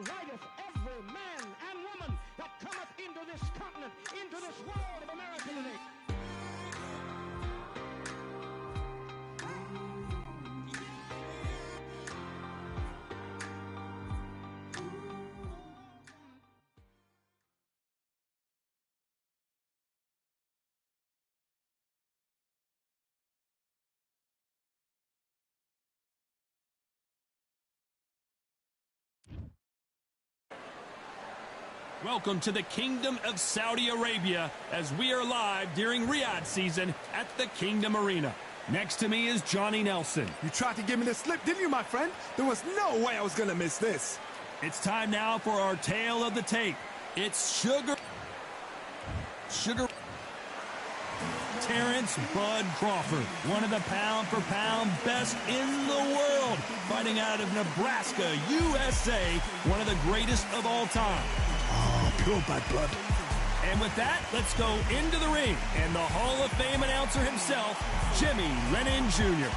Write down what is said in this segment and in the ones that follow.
outrideth every man and woman that cometh into this continent, into this world of America today. Welcome to the Kingdom of Saudi Arabia as we are live during Riyadh season at the Kingdom Arena. Next to me is Johnny Nelson. You tried to give me the slip, didn't you, my friend? There was no way I was going to miss this. It's time now for our tale of the tape. It's Sugar Terrence Bud Crawford, one of the pound-for-pound best in the world, fighting out of Nebraska, USA, one of the greatest of all time. Oh, pure bad blood. And with that, let's go into the ring and the Hall of Fame announcer himself, Jimmy Lennon Jr.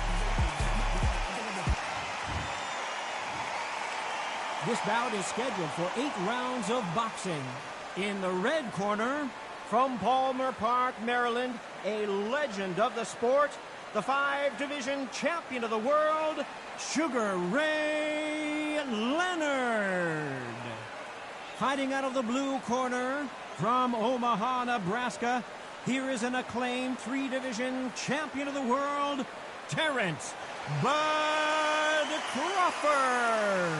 This bout is scheduled for 8 rounds of boxing. In the red corner, from Palmer Park, Maryland, a legend of the sport, the 5-division champion of the world, Sugar Ray Leonard. Fighting out of the blue corner, from Omaha, Nebraska, here is an acclaimed 3-division champion of the world, Terrence Bud Crawford.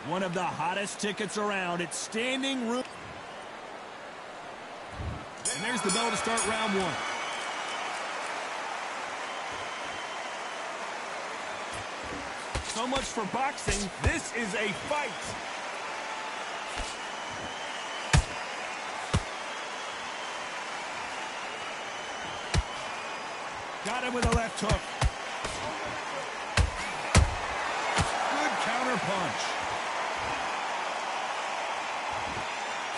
One of the hottest tickets around. It's standing room. And there's the bell to start round 1. So much for boxing. This is a fight. Got him with a left hook. Good counter punch.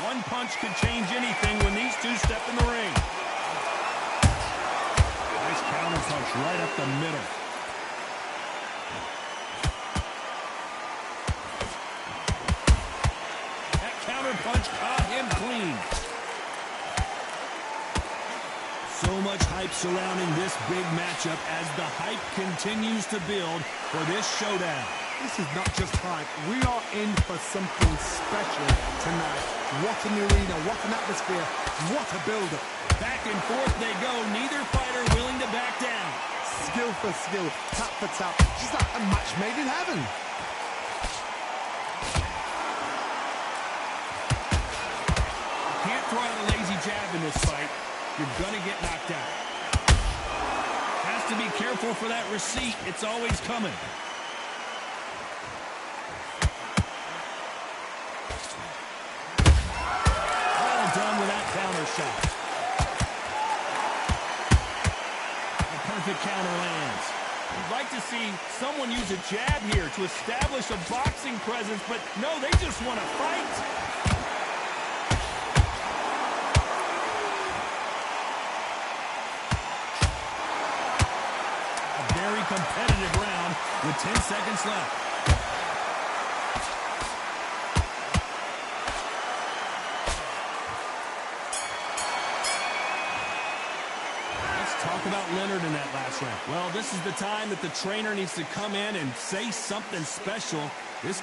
One punch could change anything when these two step in the ring. Nice counter punch right up the middle. That counter punch caught him clean. So much hype surrounding this big matchup as the hype continues to build for this showdown. This is not just hype. We are in for something special tonight. What an arena, what an atmosphere, what a build-up. Back and forth they go, neither fighter willing to back down. Skill for skill, tap for tap, just like a match made in heaven. Can't throw out a lazy jab in this fight. You're gonna get knocked out. Has to be careful for that receipt. It's always coming. Done with that counter shot. A perfect counter lands. You'd like to see someone use a jab here to establish a boxing presence, but no, they just want to fight. A very competitive round with 10 seconds left. Talk about Leonard in that last round. Well, this is the time that the trainer needs to come in and say something special. Well,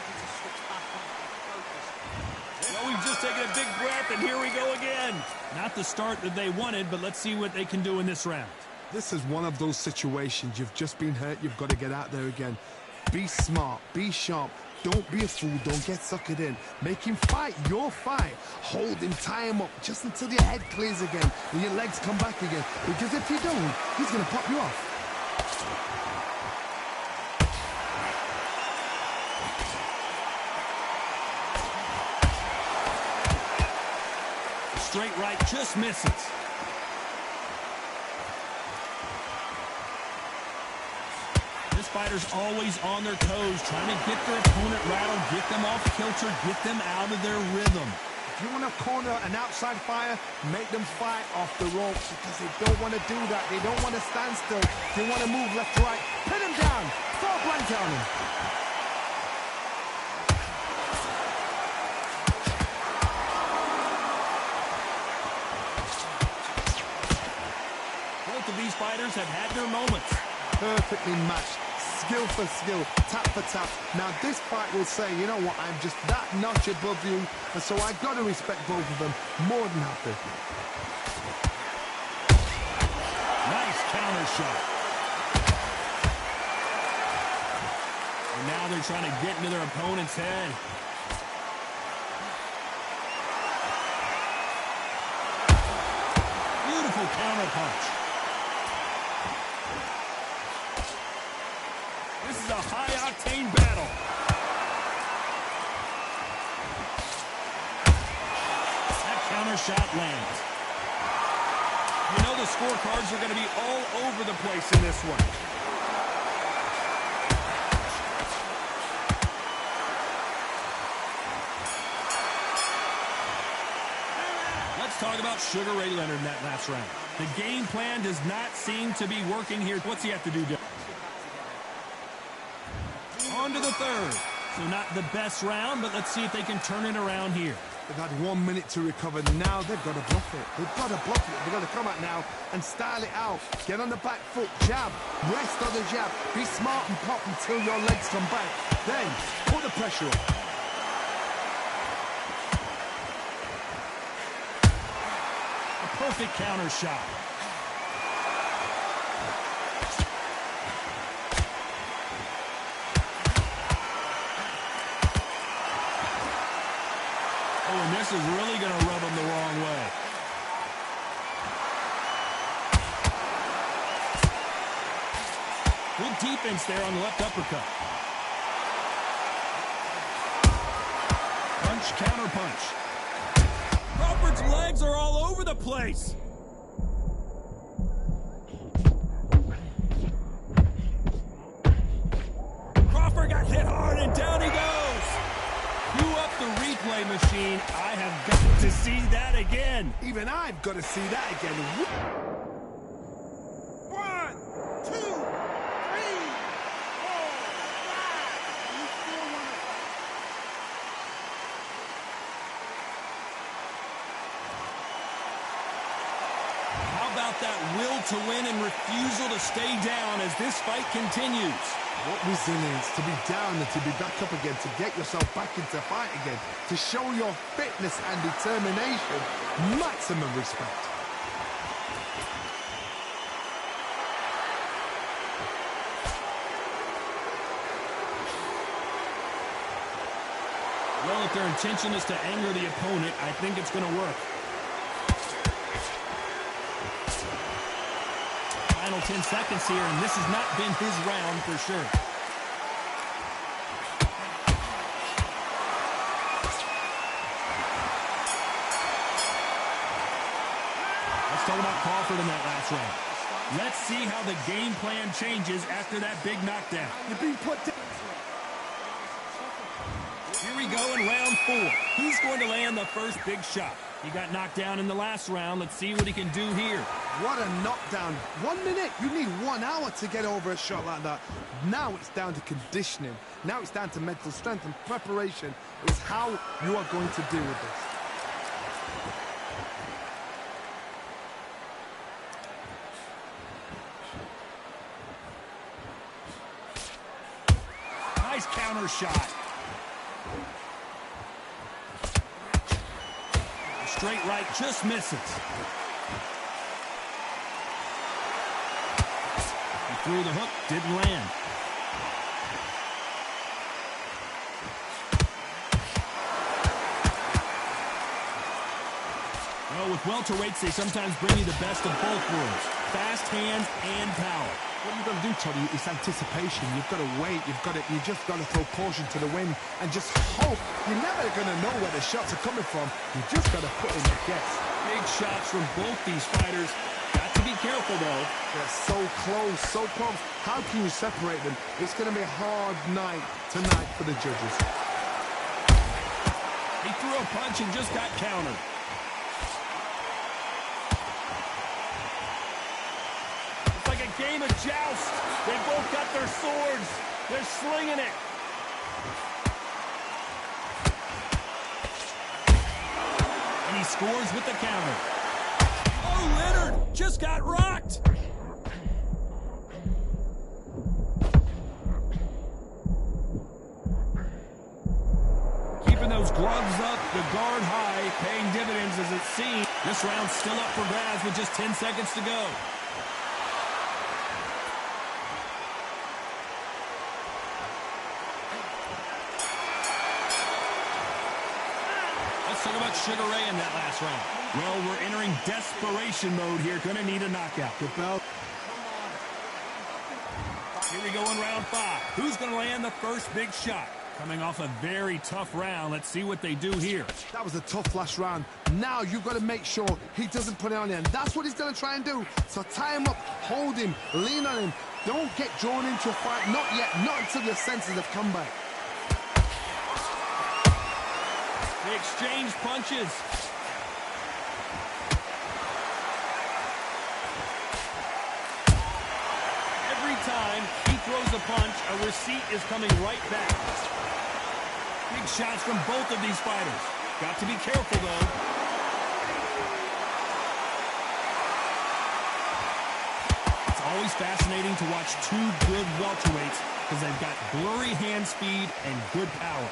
we've just taken a big breath, and here we go again. Not the start that they wanted, but let's see what they can do in this round. This is one of those situations. You've just been hurt. You've got to get out there again. Be smart. Be sharp. Don't be a fool. Don't get suckered in. Make him fight your fight. Hold him, tie him up just until your head clears again and your legs come back again. Because if you don't, he's going to pop you off. Straight right just misses. Fighters always on their toes, trying to get their opponent rattled, get them off kilter, get them out of their rhythm. If you want to corner an outside fire, make them fight off the ropes because they don't want to do that. They don't want to stand still. They want to move left to right. Pin him down. Throw a blanket on him. Both of these fighters have had their moments. Perfectly matched. Skill for skill, tap for tap. Now this fight will say, you know what, I'm just that notch above you, and so I've got to respect both of them more than happy. Nice counter shot. And now they're trying to get into their opponent's head. Beautiful counter punch. This is a high-octane battle. That counter shot lands. You know the scorecards are going to be all over the place in this one. Let's talk about Sugar Ray Leonard in that last round. The game plan does not seem to be working here. What's he have to do? On to the third. So not the best round, but let's see if they can turn it around here. They've had 1 minute to recover. Now they've got to bluff it. They've got to bluff it. They've got to come out now and style it out. Get on the back foot, jab, rest on the jab. Be smart and pop until your legs come back. Then put the pressure on. A perfect counter shot. And this is really going to rub him the wrong way. Good defense there on the left uppercut. Punch, counter punch. Crawford's legs are all over the place. Crawford got hit hard and down he goes. Cue up the replay machine. I have got to see that again. Even I've got to see that again. 1, 2, 3, 4, 5. You still want to fight? How about that will to win and refusal to stay down as this fight continues? What resilience to be down and to be back up again, to get yourself back into fight again, to show your fitness and determination. Maximum respect. Well, if their intention is to anger the opponent, I think it's going to work. Final 10 seconds here, and this has not been his round for sure. Let's talk about Crawford in that last round. Let's see how the game plan changes after that big knockdown. You're being put down. Here we go in round 4. Who's going to land the first big shot? He got knocked down in the last round. Let's see what he can do here. What a knockdown. 1 minute. You need 1 hour to get over a shot like that. Now it's down to conditioning. Now it's down to mental strength and preparation. It's how you are going to deal with this. Nice counter shot. Straight right just misses. He threw the hook, didn't land. Well, with welterweights, they sometimes bring you the best of both worlds. Fast hands and power. What you've got to do, Toddy, is anticipation. You've got to wait. You just got to throw caution to the wind and just hope. You're never going to know where the shots are coming from. You just got to put in the guess. Big shots from both these fighters. Got to be careful, though. They're so close, so close. How can you separate them? It's going to be a hard night tonight for the judges. He threw a punch and just got countered. It's like a game of joust. They both got their swords. They're slinging it. And he scores with the counter. Oh, Leonard just got rocked. Keeping those gloves up, the guard high, paying dividends as it seems. This round's still up for grabs with just 10 seconds to go. Let's talk about Sugar Ray in that last round. Well, we're entering desperation mode here. Going to need a knockout. Good bell. Here we go in round 5. Who's going to land the first big shot? Coming off a very tough round. Let's see what they do here. That was a tough last round. Now you've got to make sure he doesn't put it on you. And that's what he's going to try and do. So tie him up, hold him, lean on him. Don't get drawn into a fight. Not yet. Not until your senses have come back. They exchange punches. Every time he throws a punch, a receipt is coming right back. Big shots from both of these fighters. Got to be careful, though. It's always fascinating to watch two good welterweights because they've got blurry hand speed and good power.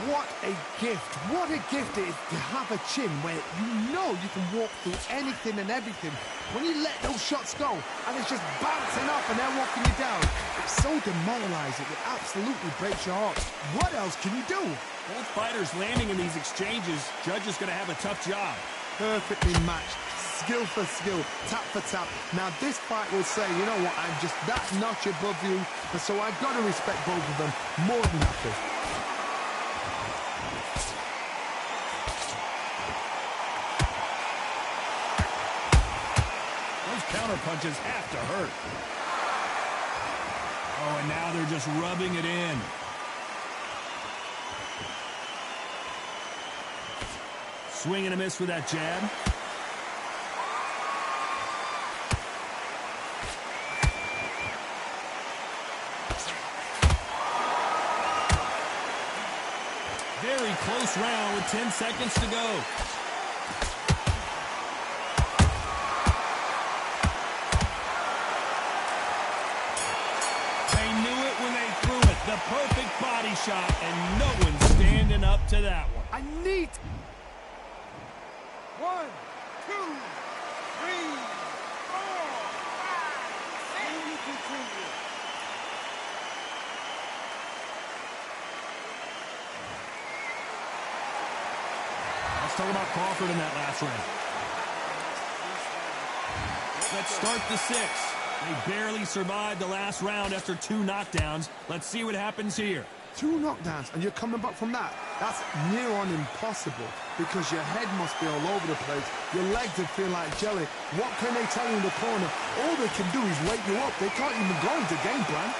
What a gift. What a gift it is to have a chin where you know you can walk through anything and everything. When you let those shots go and it's just bouncing off and they're walking you down, it's so demoralizing. It absolutely breaks your heart. What else can you do? Both fighters landing in these exchanges. Judge is going to have a tough job. Perfectly matched. Skill for skill, tap for tap. Now this fight will say, you know what, I'm just that notch above you, so I've got to respect both of them more than happy. Those counter punches have to hurt. Oh, and now they're just rubbing it in. Swing and a miss with that jab. Very close round with 10 seconds to go. They knew it when they threw it. The perfect body shot, and no one's standing up to that one. I need... 1, 2, 3, 4, 5, and you continue. Let's talk about Crawford in that last round. Let's start the 6. They barely survived the last round after 2 knockdowns. Let's see what happens here. 2 knockdowns and you're coming back from that. That's near on impossible because your head must be all over the place. Your legs would feel like jelly. What can they tell you in the corner? All they can do is wake you up. They can't even go into game plan.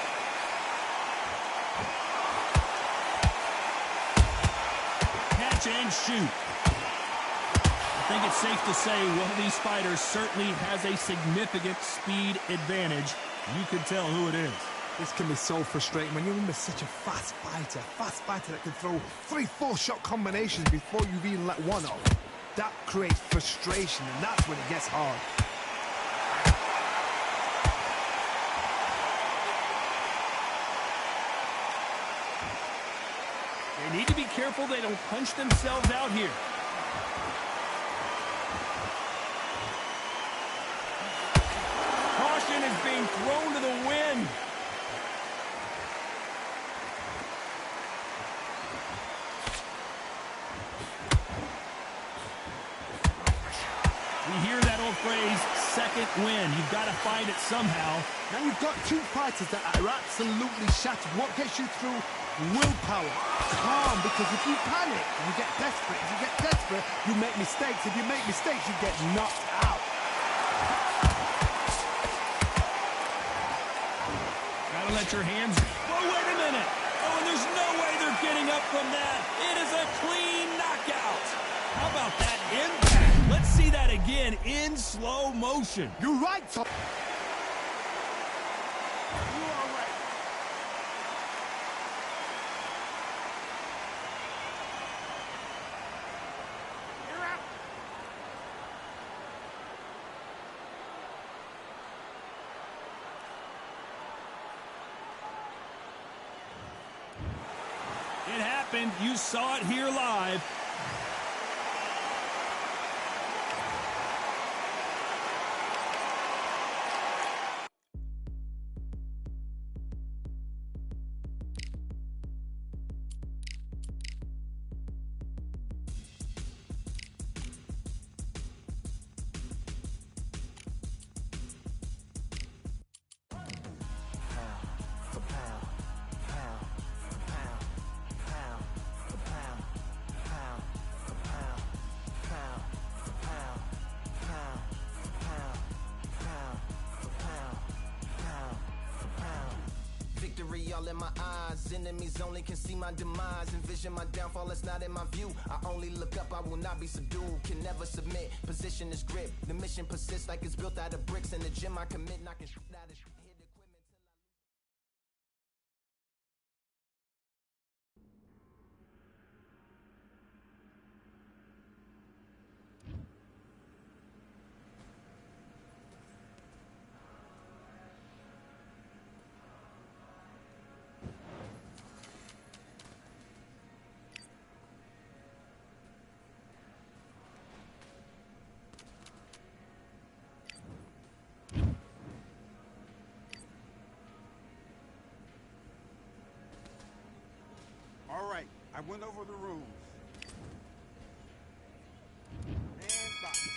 Catch and shoot. I think it's safe to say one of these fighters certainly has a significant speed advantage. You can tell who it is. This can be so frustrating when you're in with such a fast fighter that can throw 3-4 shot combinations before you've even let one off. That creates frustration, and that's when it gets hard. They need to be careful they don't punch themselves out here. Caution is being thrown to the wind. We hear that old phrase, second win. You've got to find it somehow. Now you've got 2 fighters that are absolutely shattered. What gets you through? Willpower. Calm, because if you panic, you get desperate. If you get desperate, you make mistakes. If you make mistakes, you get knocked out. Gotta let your hands... Oh, wait a minute. Oh, and there's no way they're getting up from that. It is a clean knockout. about that impact? Let's see that again in slow motion. You're right, Tom. You are right. You're out. It happened. You saw it here live. Victory all in my eyes, enemies only can see my demise. Envision my downfall, it's not in my view. I only look up, I will not be subdued. Can never submit, position is grip. The mission persists like it's built out of bricks. In the gym I commit, knocking shit out of hit equipment till I All right, I went over the rules. And box.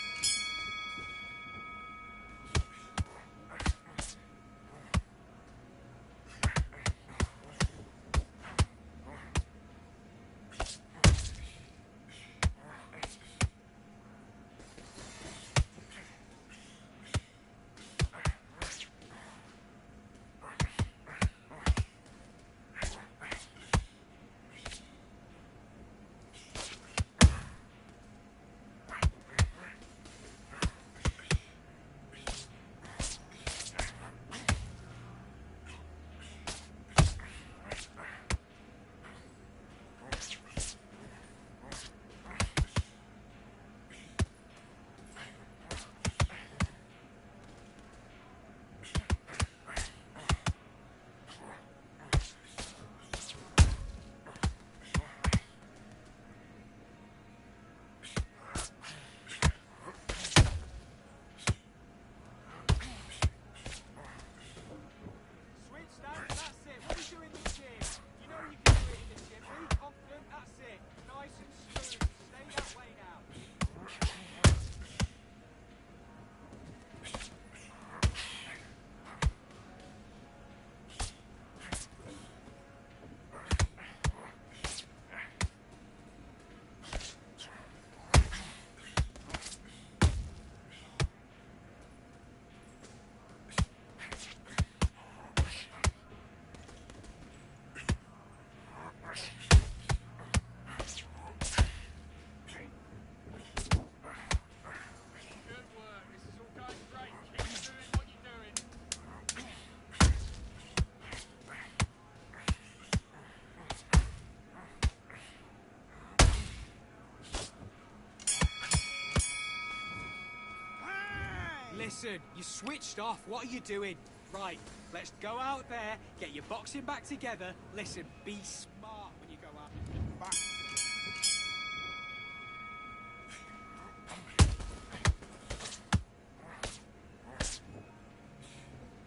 Listen, you switched off. What are you doing? Right, let's go out there, get your boxing back together. Listen, be smart when you go out. Box.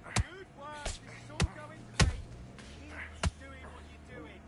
Good work. This is all going great. Keep doing what you're doing.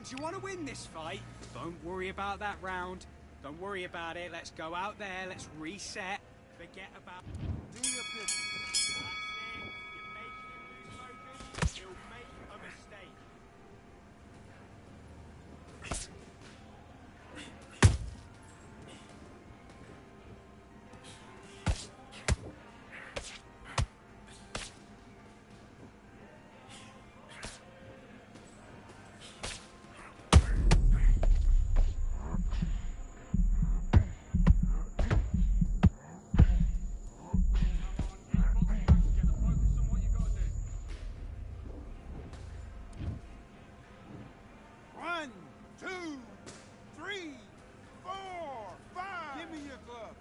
do you want to win this fight? Don't worry about that round. Don't worry about it. Let's go out there. Let's reset. Forget about... Do your business. That's it. You're making him lose focus. He'll make a mistake. One, two, three, four, five. Give me your gloves.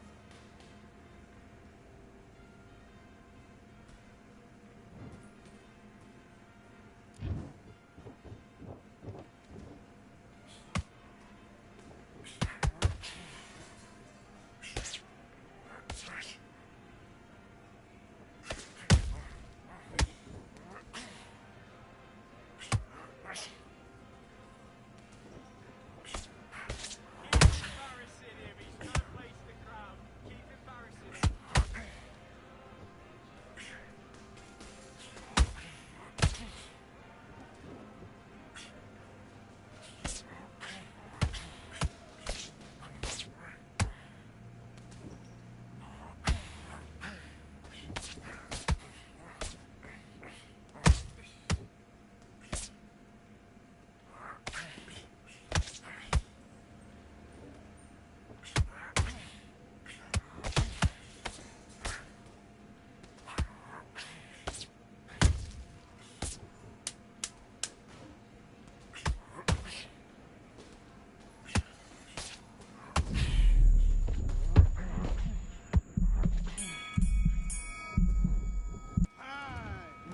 Embarrassing him. He's got to place the crowd. Keep embarrassing him.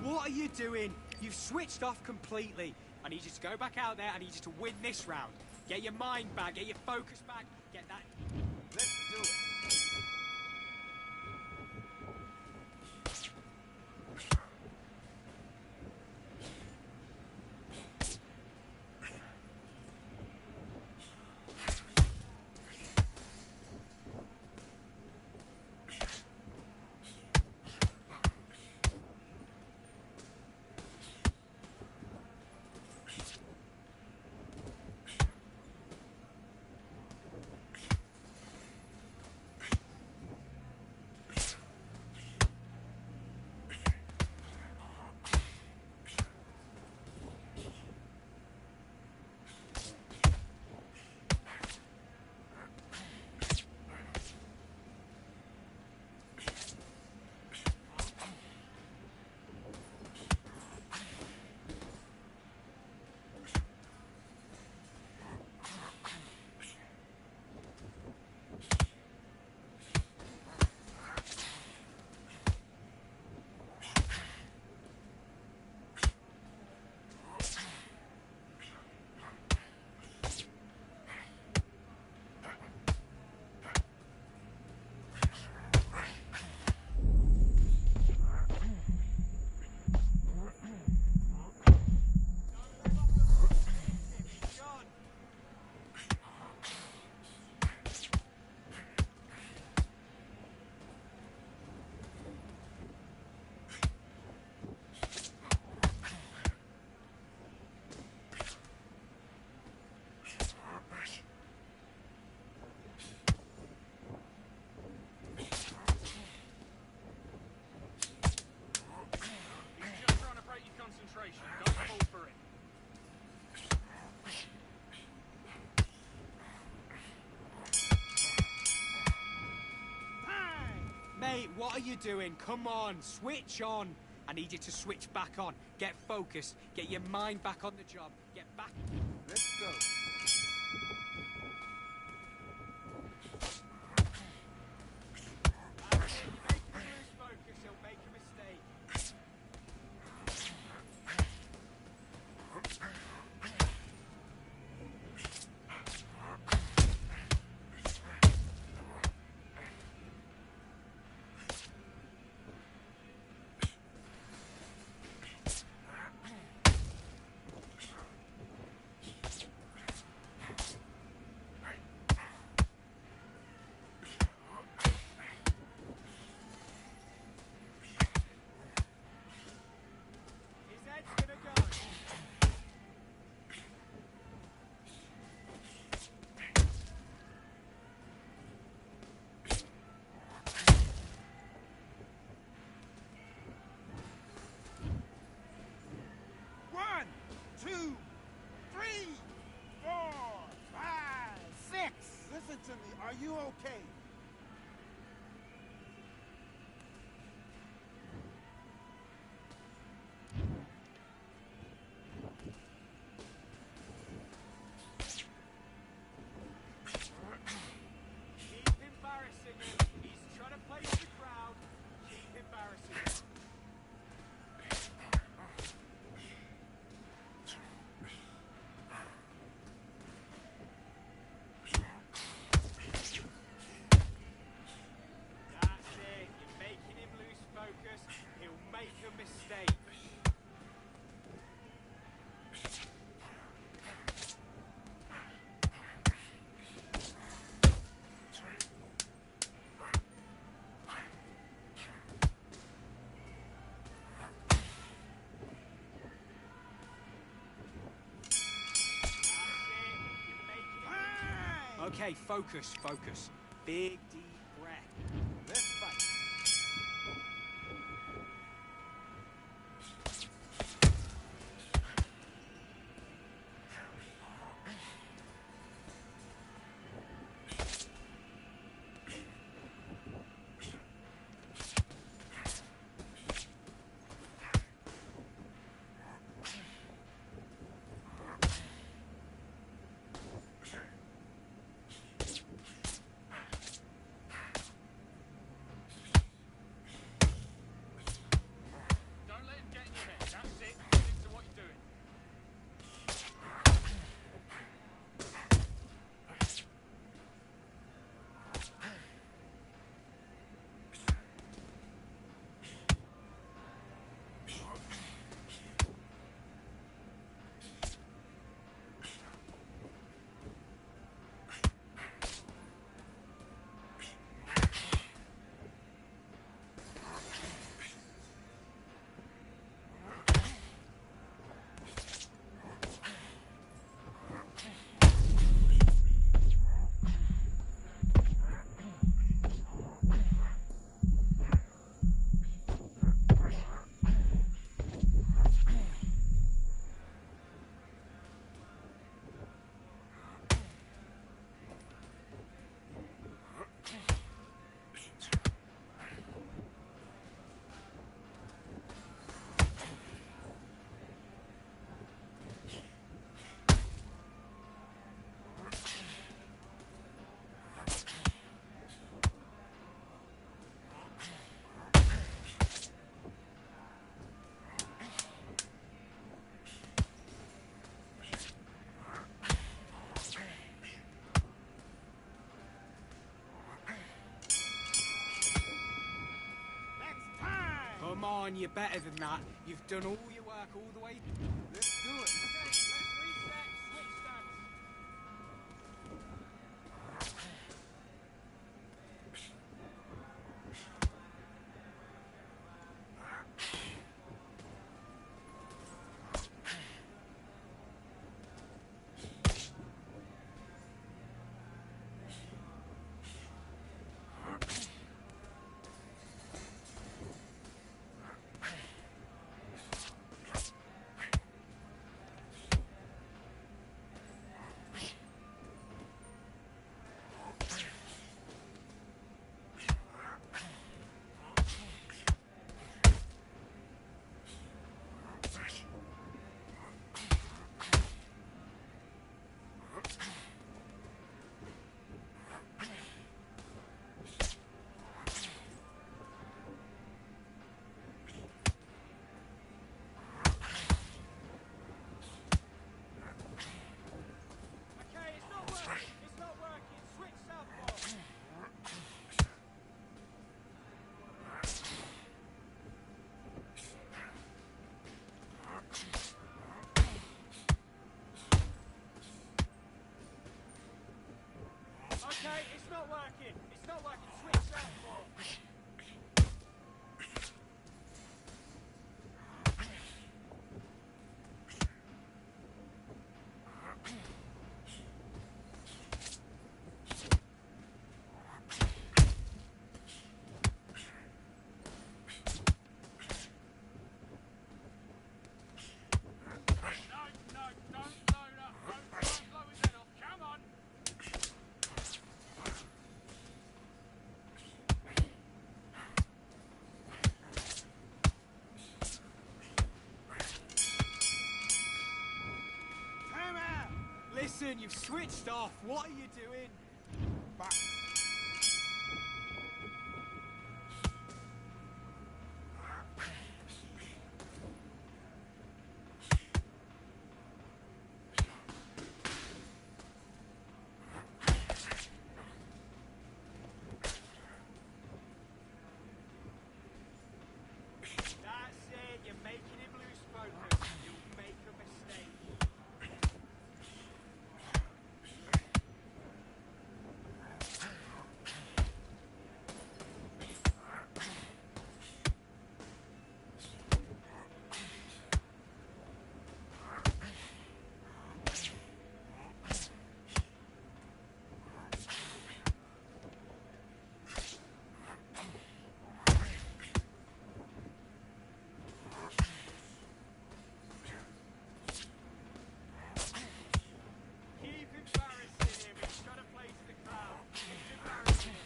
What are you doing? You've switched off completely. I need you to go back out there. I need you to win this round. Get your mind back. Get your focus back. Get that... Let's do it. Mate, what are you doing? Come on, switch on. I need you to switch back on. Get focused. Get your mind back on the job. Get back. Let's go. That's it. You make him lose focus, he'll make a mistake. Are you okay? Keep embarrassing him. He's trying to play to the crowd. Keep embarrassing him. That's it. You're making him lose focus. He'll make a mistake. Fine. Okay, focus, focus. Big, deep breath. Let's fight. Don't let him get in your head. That's it. Stick to what you're doing. That's time. Come on, you're better than that. You've done all your work all the way. Let's do it. Okay, let's reset. Switch stance. Okay, it's not working. It's not working. Switch southpaw. Okay, it's not working. It's not working. Switch southpaw. No, don't blow it up. Don't blow his head off. Come on. Merlin, you've switched off. What are you doing? Back. That's it. You're making him lose focus. You'll make a mistake. Keep embarrassing him. He's got to play to the crowd. Keep embarrassing him.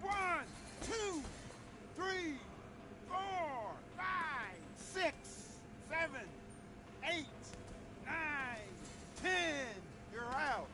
One, two, three, four, five, six, seven, 8, 9, 10. You're out.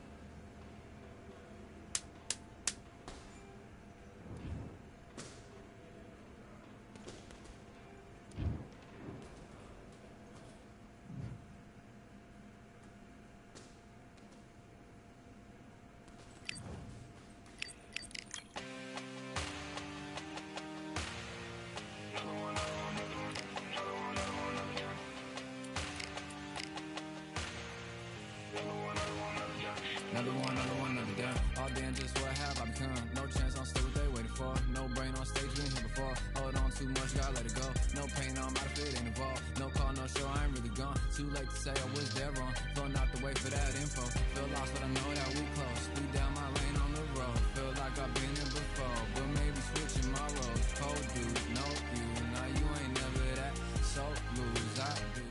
Another one, another gun. All damn, just what have I become? No chance, I'm still what they waiting for. No brain on stage, been here before. Hold on too much, gotta let it go. No pain, I'm out of it, ain't involved. No call, no show, I ain't really gone. Too late to say I was there wrong. Throwing out the way for that info. Feel lost, but I know that we close. Speed down my lane on the road. Feel like I've been here before, but maybe switching my roles. Cold dude, no you. Now you ain't never that. So lose, I do.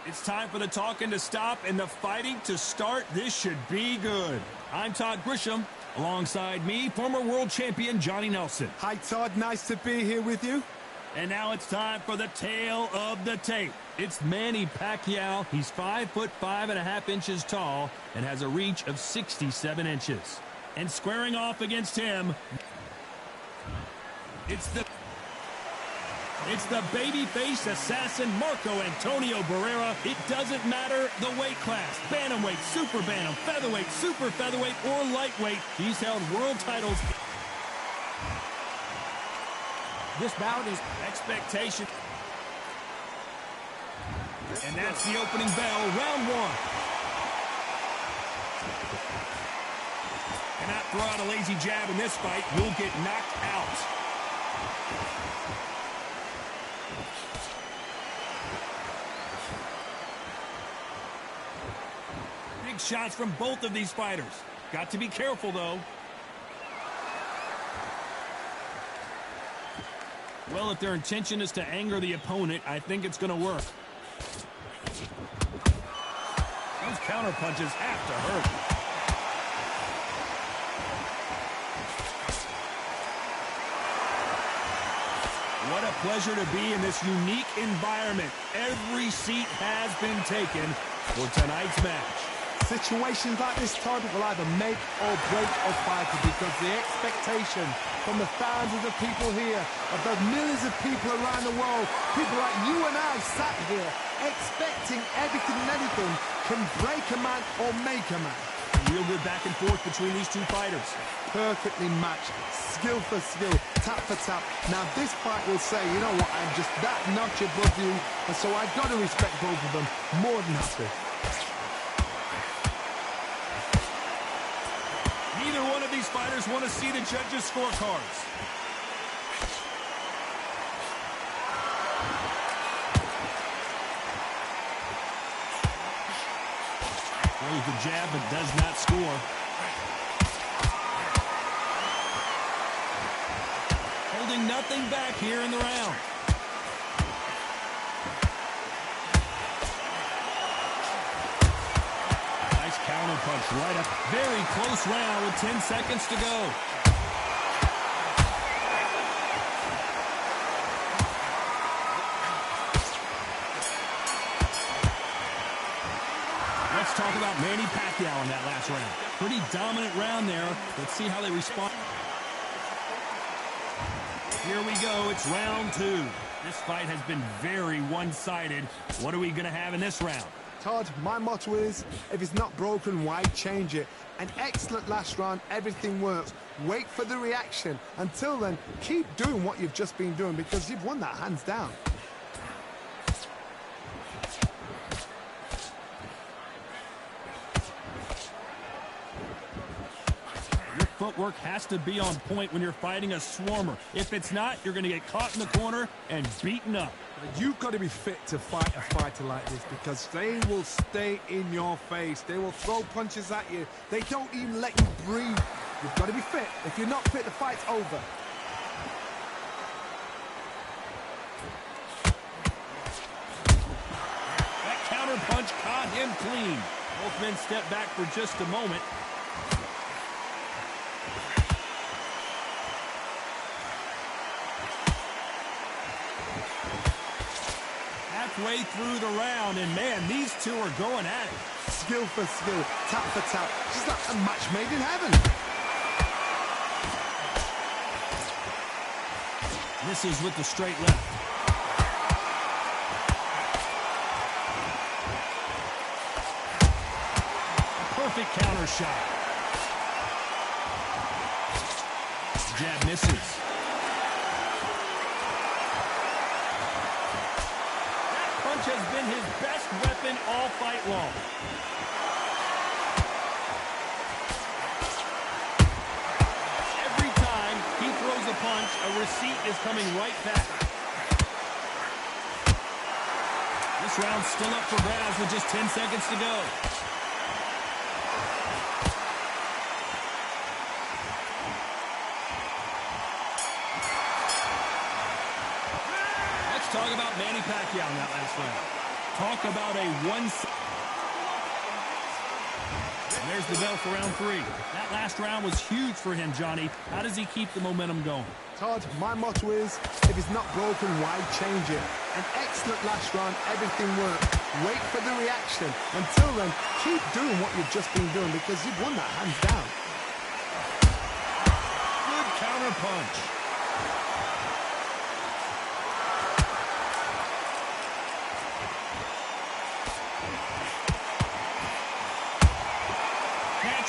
It's time for the talking to stop and the fighting to start. This should be good. I'm Todd Grisham. Alongside me, former world champion Johnny Nelson. Hi, Todd. Nice to be here with you. And now it's time for the tale of the tape. It's Manny Pacquiao. He's 5'5.5" tall and has a reach of 67 inches. And squaring off against him, it's the babyface assassin Marco Antonio Barrera. It doesn't matter the weight class. Bantamweight, super bantam, featherweight, super featherweight, or lightweight. He's held world titles. This bout is Expectation. And that's the opening bell, round one. Cannot throw out a lazy jab in this fight. You'll get knocked out. Big shots from both of these fighters. Got to be careful, though. Well, if their intention is to anger the opponent, I think it's going to work. Those counter punches have to hurt. What a pleasure to be in this unique environment. Every seat has been taken for tonight's match. Situations like this, Todd, will either make or break a fighter because the expectation from the thousands of people here, of those millions of people around the world, people like you and I sat here expecting everything and anything can break a man or make a man. Real good back and forth between these two fighters. Perfectly matched, skill for skill, tap for tap. Now this fight will say, you know what, I'm just that notch above you, and so I've got to respect both of them. More than happy. Neither one of these fighters want to see the judges' scorecards. Throws the jab but does not score. Holding nothing back here in the round. Nice counter punch right up. Very close round with 10 seconds to go. Let's talk about Manny Pacquiao in that last round. Pretty dominant round there. Let's see how they respond. Here we go. It's round 2. This fight has been very one-sided. What are we going to have in this round? Todd, my motto is, if it's not broken, why change it? An excellent last round, everything works. Wait for the reaction. Until then, keep doing what you've just been doing because you've won that hands down. Footwork has to be on point when you're fighting a swarmer. If it's not, you're going to get caught in the corner and beaten up. You've got to be fit to fight a fighter like this because they will stay in your face. They will throw punches at you. They don't even let you breathe. You've got to be fit. If you're not fit, the fight's over. That counter punch caught him clean. Both men step back for just a moment. Halfway through the round, and man, these two are going at it. Skill for skill, tap for tap, just like a match made in heaven. Misses with the straight left. A perfect counter shot. Jab misses. Has been his best weapon all fight long. Every time he throws a punch, a receipt is coming right back. This round's still up for grabs with just 10 seconds to go. Talk about Manny Pacquiao in that last round. Talk about a And there's the bell for round 3. That last round was huge for him, Johnny. How does he keep the momentum going? Todd, my motto is, if it's not broken, why change it? An excellent last round, everything worked. Wait for the reaction. Until then, keep doing what you've just been doing because you've won that hands down. Good counter punch.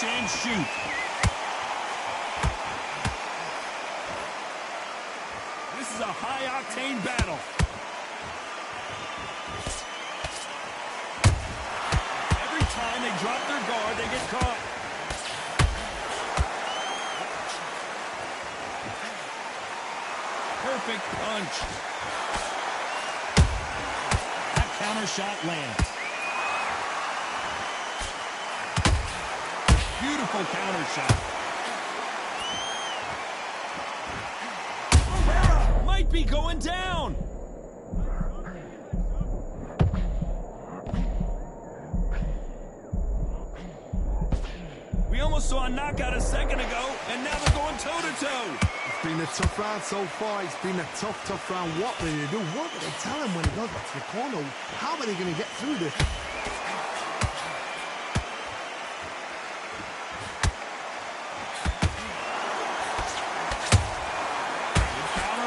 And shoot. This is a high-octane battle. Every time they drop their guard, they get caught. Perfect punch. That counter shot lands. Beautiful counter shot. Might be going down. We almost saw a knockout a second ago, and now they're going toe-to-toe. It's been a tough round so far. It's been a tough round. What will they do? What will they tell him when he goes back to the corner? How are they going to get through this?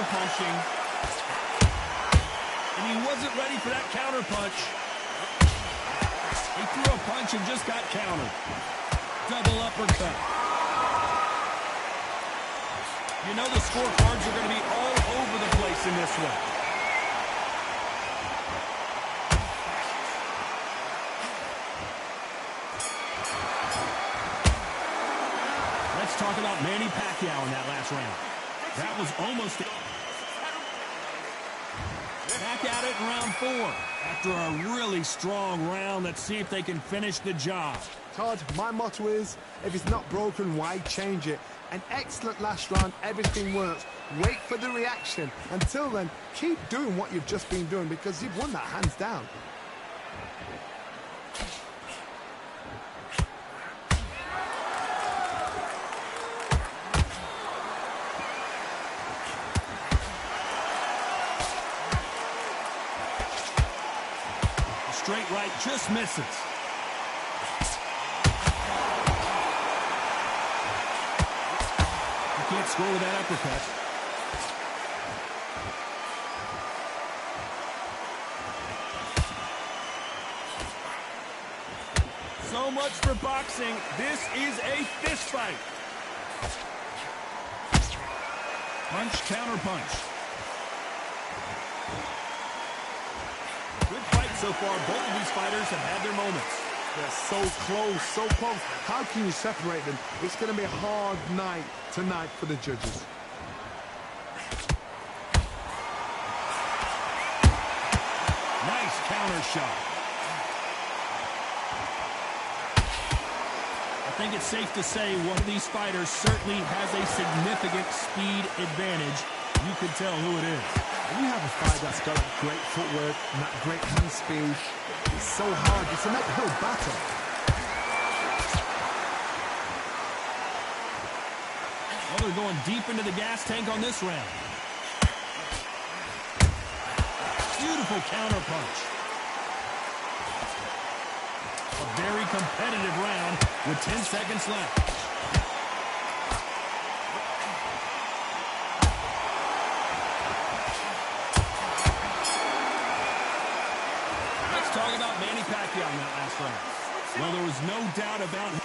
Punching. And he wasn't ready for that counter punch. He threw a punch and just got countered. Double uppercut. You know the scorecards are going to be all over the place in this one. Let's talk about Manny Pacquiao in that last round. That was almost it. Back at it in round 4. After a really strong round, let's see if they can finish the job. Todd, my motto is, if it's not broken, why change it? An excellent last round, everything works. Wait for the reaction. Until then, keep doing what you've just been doing because you've won that hands down. Straight right just misses. You can't score with that uppercut. So much for boxing. This is a fist fight. Punch, counter punch. Good fight so far. Both of these fighters have had their moments. They're so close, so close. How can you separate them? It's going to be a hard night tonight for the judges. Nice counter shot. I think it's safe to say one of these fighters certainly has a significant speed advantage. You can tell who it is. When you have a fight that's got great footwork and that great hand speed, it's so hard. It's an uphill battle. Well, they're going deep into the gas tank on this round. Beautiful counter punch. A very competitive round with 10 seconds left. Talk about Manny Pacquiao in that last round. Well, there was no doubt about it.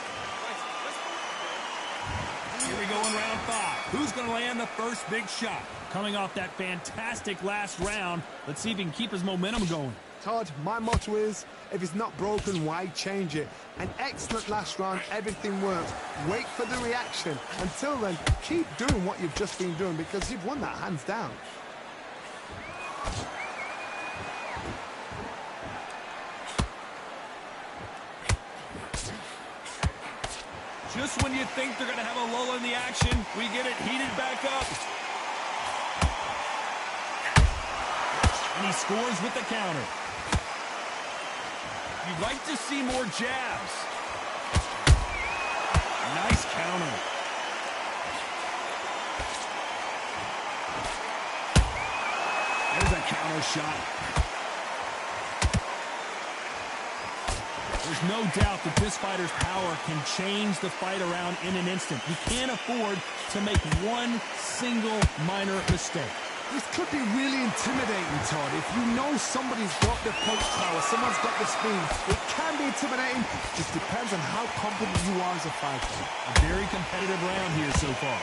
Here we go in round 5. Who's going to land the first big shot? Coming off that fantastic last round, let's see if he can keep his momentum going. Todd, my motto is, if it's not broken, why change it? An excellent last round, everything works. Wait for the reaction. Until then, keep doing what you've just been doing because you've won that hands down. Just when you think they're going to have a lull in the action, we get it heated back up. And he scores with the counter. You'd like to see more jabs. Nice counter. There's a counter shot. There's no doubt that this fighter's power can change the fight around in an instant. You can't afford to make one single minor mistake. This could be really intimidating, Todd. If you know somebody's got the punch power, someone's got the speed, it can be intimidating. Just depends on how confident you are as a fighter. A very competitive round here so far.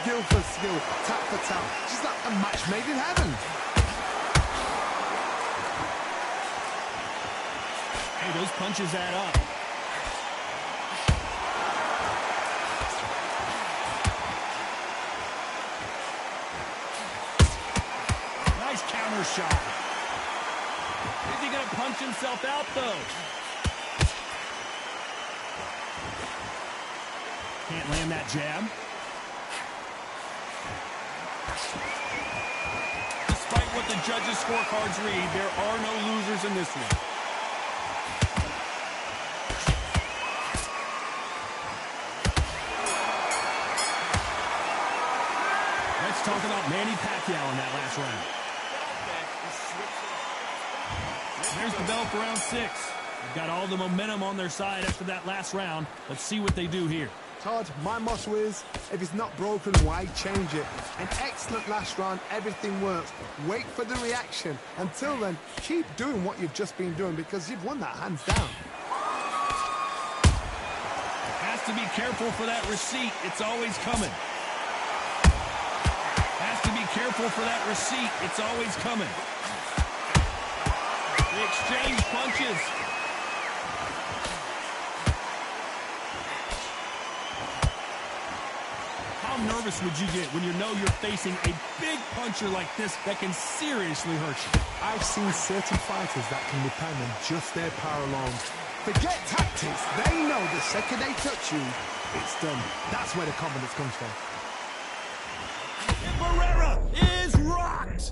Skill for skill, tap for tap. Just like a match made in heaven. Hey, those punches add up. Nice counter shot. Is he going to punch himself out, though? Can't land that jab. Despite what the judges' scorecards read, there are no losers in this one. Talk about Manny Pacquiao in that last round. There's the bell for round 6. They've got all the momentum on their side after that last round. Let's see what they do here. Todd, my motto is, if it's not broken, why change it? An excellent last round, everything works. Wait for the reaction. Until then, keep doing what you've just been doing because you've won that hands down. Has Has to be careful for that receipt. It's always coming. Has to be careful for that receipt. It's always coming. They exchange punches. How nervous would you get when you know you're facing a big puncher like this that can seriously hurt you? I've seen certain fighters that can depend on just their power alone. Forget tactics. They know the second they touch you, it's done. That's where the confidence comes from. And Barrera is rocked.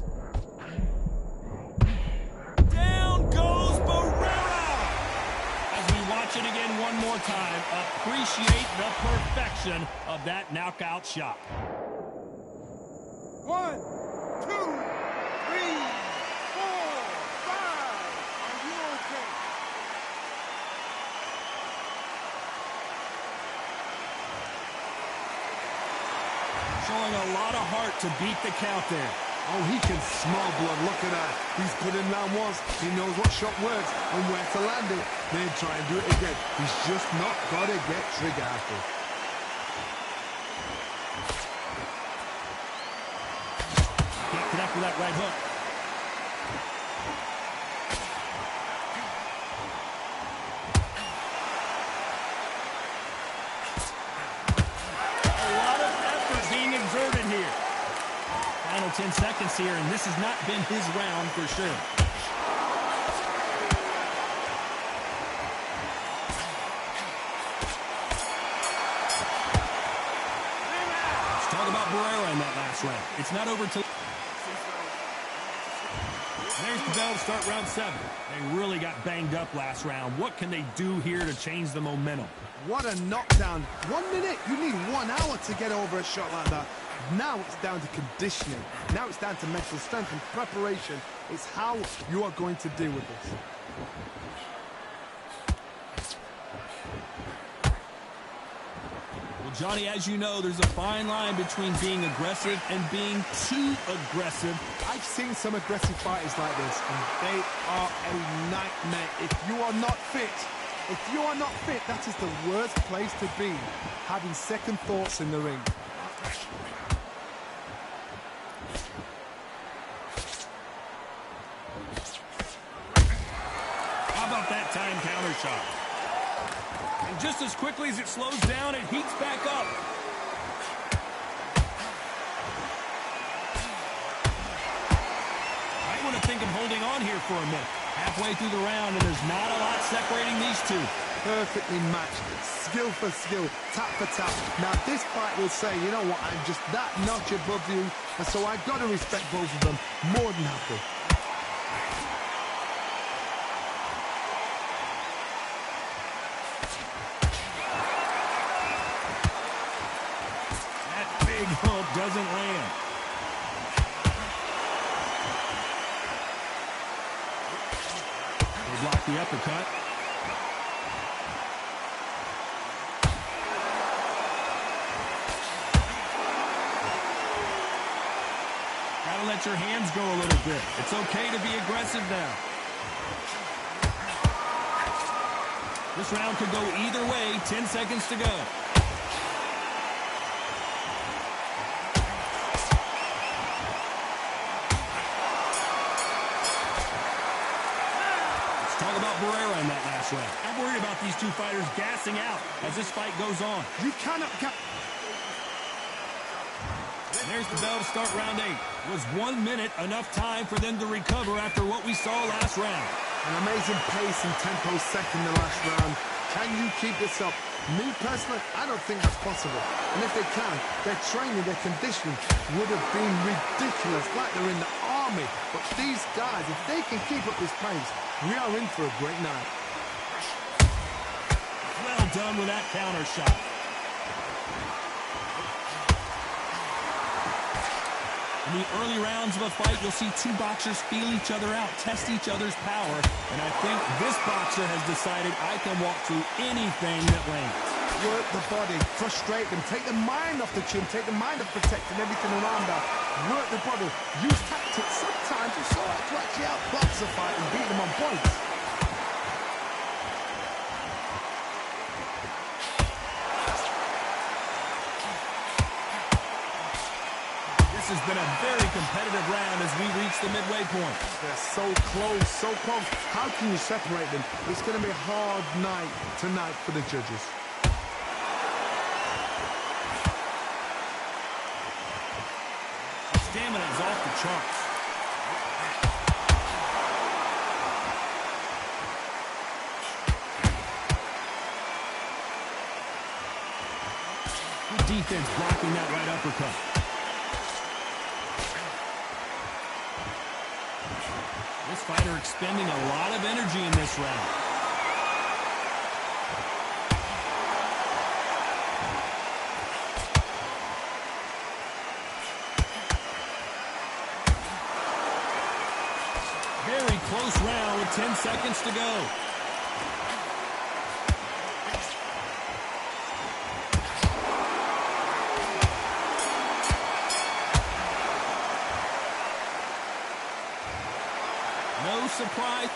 Down goes Barrera. As we watch it again one more time, appreciate the perfection of that knockout shot. 1, 2, 3, 4, 5. Are you okay? Showing a lot of heart to beat the count there. Oh, he can smell blood. Look at that. He's put in round once. He knows what shot works and where to land it. Then try and do it again. He's just not got to get trigger happy. Can't connect with that right hook. A lot of effort being exerted here. Final 10 seconds here, and this has not been his round for sure. Let's talk about Barrera in that last round. It's not over till... There's the bell to start round 7. They really got banged up last round. What can they do here to change the momentum? What a knockdown. 1 minute. You need 1 hour to get over a shot like that. Now it's down to conditioning. Now it's down to mental strength and preparation. It's how you are going to deal with this. Well, Johnny, as you know, there's a fine line between being aggressive and being too aggressive. I've seen some aggressive fighters like this, and they are a nightmare. If you are not fit, that is the worst place to be, having second thoughts in the ring. How about that time counter shot? And just as quickly as it slows down, it heats back up. I want to think of holding on here for a minute. Halfway through the round, and there's not a lot separating these two. Perfectly matched, skill for skill, tap for tap. Now this fight will say, you know what, I'm just that notch above you, and so I've got to respect both of them more than happy. That big hump doesn't land. They block the uppercut. Gotta let your hands go a little bit. It's okay to be aggressive now. This round could go either way. 10 seconds to go. Talk about Barrera in that last round. I'm worried about these two fighters gassing out as this fight goes on. You cannot... There's the bell to start round 8. Was 1 minute enough time for them to recover after what we saw last round? An amazing pace and tempo set in the last round. Can you keep this up? Me personally, I don't think that's possible. And if they can, their training, their conditioning would have been ridiculous, like they're in the army. But these guys, if they can keep up this pace, we are in for a great night. Well done with that counter shot. In the early rounds of a fight, you'll see two boxers feel each other out, test each other's power, and I think this boxer has decided I can walk through anything that lands. Work the body, frustrate them, take the mind off the chin, take the mind off protecting everything around that. Work the body, use tactics sometimes to actually outbox the fight and beat them on points. This has been a very competitive round as we reach the midway point. They're so close, so close. How can you separate them? It's going to be a hard night tonight for the judges. Stamina is off the charts. Good defense blocking that right uppercut. This fighter expending a lot of energy in this round. Very close round with 10 seconds to go. No surprise.